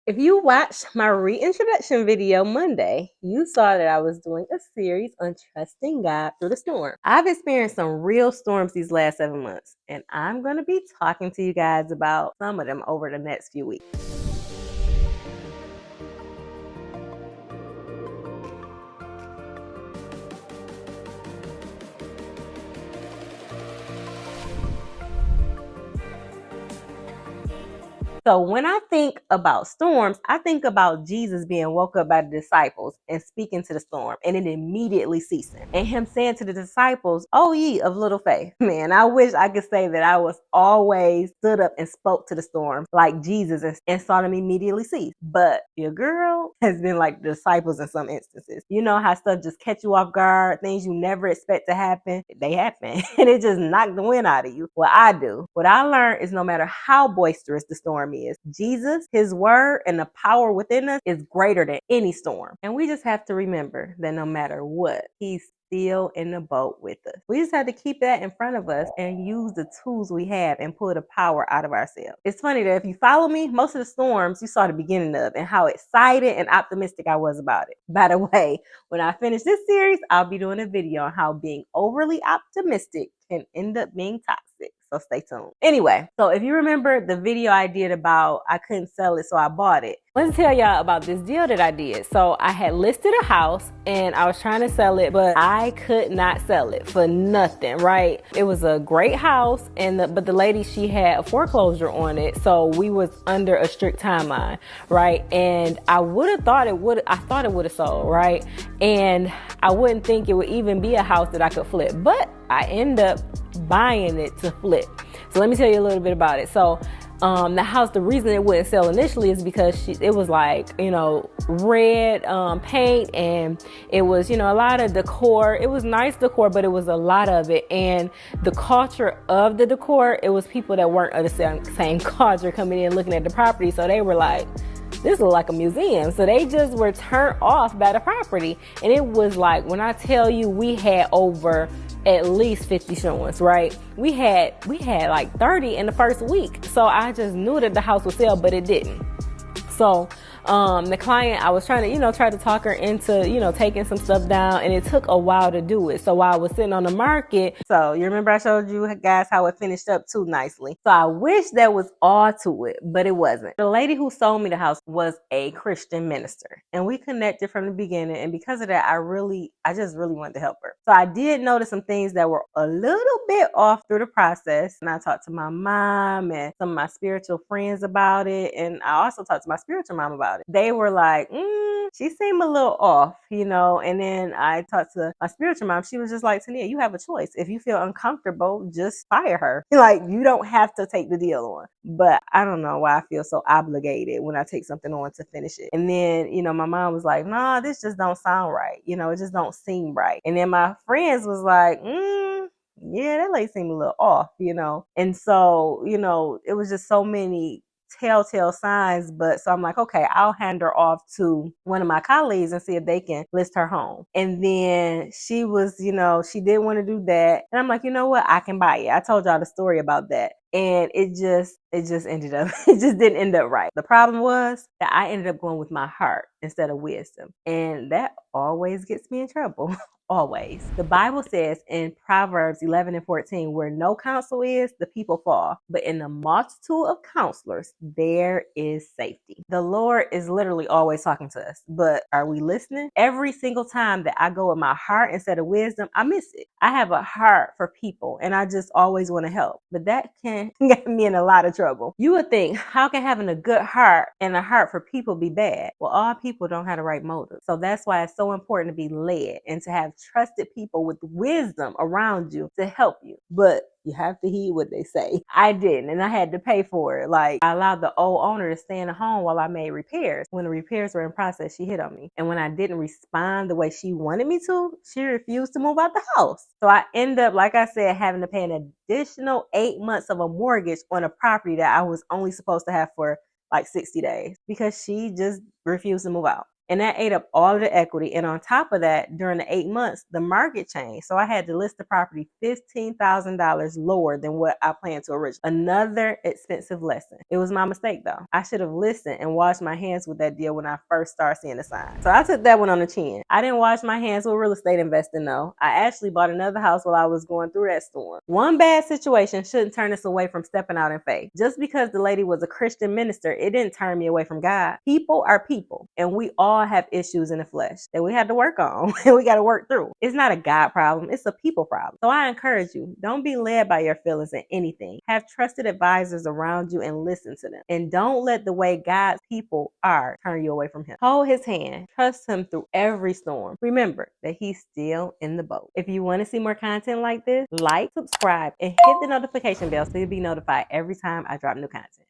If you watched my reintroduction video Monday, you saw that I was doing a series on trusting God through the storm. I've experienced some real storms these last 7 months, and I'm going to be talking to you guys about some of them over the next few weeks. So when I think about storms, I think about Jesus being woke up by the disciples and speaking to the storm and it immediately ceasing. And him saying to the disciples, "Oh ye of little faith." Man, I wish I could say that I was always stood up and spoke to the storm like Jesus and saw them immediately cease. But your girl has been like the disciples in some instances. You know how stuff just catch you off guard, things you never expect to happen, they happen. And it just knocked the wind out of you. What I learned is no matter how boisterous the storm is, Jesus, his word, and the power within us is greater than any storm. And we just have to remember that no matter what, he's still in the boat with us. We just have to keep that in front of us and use the tools we have and pull the power out of ourselves. It's funny that if you follow me, most of the storms you saw the beginning of and how excited and optimistic I was about it. By the way, when I finish this series, I'll be doing a video on how being overly optimistic can end up being toxic. So stay tuned. Anyway, so if you remember the video I did about I couldn't sell it, so I bought it. Let's tell y'all about this deal that I did. So I had listed a house and I was trying to sell it, but I could not sell it for nothing, right? It was a great house, but the lady, she had a foreclosure on it. So we was under a strict timeline, right? And I thought it would have sold, right? And I wouldn't think it would even be a house that I could flip, but I end up buying it to flip. So let me tell you a little bit about it. So the house, the reason it wouldn't sell initially is because it was like, red paint, and it was, a lot of decor. It was nice decor, but it was a lot of it. And the culture of the decor, it was people that weren't of the same culture coming in looking at the property. So they were like, this looks like a museum. So they just were turned off by the property. And it was like, when I tell you, we had over at least 50 showings, right? We had like 30 in the first week. So I just knew that the house would sell, but it didn't. So the client, I was trying to, try to talk her into, taking some stuff down, and it took a while to do it. So while I was sitting on the market, so you remember I showed you guys how it finished up too nicely. So I wish that was all to it, but it wasn't. The lady who sold me the house was a Christian minister, and we connected from the beginning. And because of that, I just really wanted to help her. So I did notice some things that were a little bit off through the process. And I talked to my mom and some of my spiritual friends about it. And I also talked to my spiritual mom about it. They were like, she seemed a little off, and then I talked to my spiritual mom. She was just like, "TaNia, you have a choice. If you feel uncomfortable, just fire her. Like, you don't have to take the deal on." But I don't know why I feel so obligated when I take something on to finish it. And then, my mom was like, "Nah, this just don't sound right. It just don't seem right." And then my friends was like, yeah, that lady seemed a little off, And so, it was just so many telltale signs. But so I'm like, okay, I'll hand her off to one of my colleagues and see if they can list her home. And then she was, she didn't want to do that. And I'm like, you know what? I can buy it. I told y'all the story about that. And it just ended up, it just didn't end up right. The problem was that I ended up going with my heart instead of wisdom. And that always gets me in trouble. Always. The Bible says in Proverbs 11:14, where no counsel is, the people fall. But in the multitude of counselors, there is safety. The Lord is literally always talking to us. But are we listening? Every single time that I go with my heart instead of wisdom, I miss it. I have a heart for people and I just always want to help. But that can get me in a lot of trouble. You would think, how can having a good heart and a heart for people be bad? Well, all people don't have the right motive. So that's why it's so important to be led and to have trusted people with wisdom around you to help you. But you have to heed what they say. I didn't, and I had to pay for it. Like, I allowed the old owner to stay in the home while I made repairs. When the repairs were in process, she hit on me. And when I didn't respond the way she wanted me to, she refused to move out the house. So I end up, like I said, having to pay an additional 8 months of a mortgage on a property that I was only supposed to have for like 60 days because she just refused to move out. And that ate up all of the equity. And on top of that, during the 8 months, the market changed. So I had to list the property $15,000 lower than what I planned to originally. Another expensive lesson. It was my mistake though. I should have listened and washed my hands with that deal when I first started seeing the signs. So I took that one on the chin. I didn't wash my hands with real estate investing though. I actually bought another house while I was going through that storm. One bad situation shouldn't turn us away from stepping out in faith. Just because the lady was a Christian minister, it didn't turn me away from God. People are people, and we all have issues in the flesh that we have to work on and we got to work through. It's not a God problem, it's a people problem. So I encourage you, don't be led by your feelings in anything. Have trusted advisors around you and listen to them. And don't let the way God's people are turn you away from him. Hold his hand. Trust him through every storm. Remember that he's still in the boat. If you want to see more content like this, like, subscribe, and hit the notification bell so you'll be notified every time I drop new content.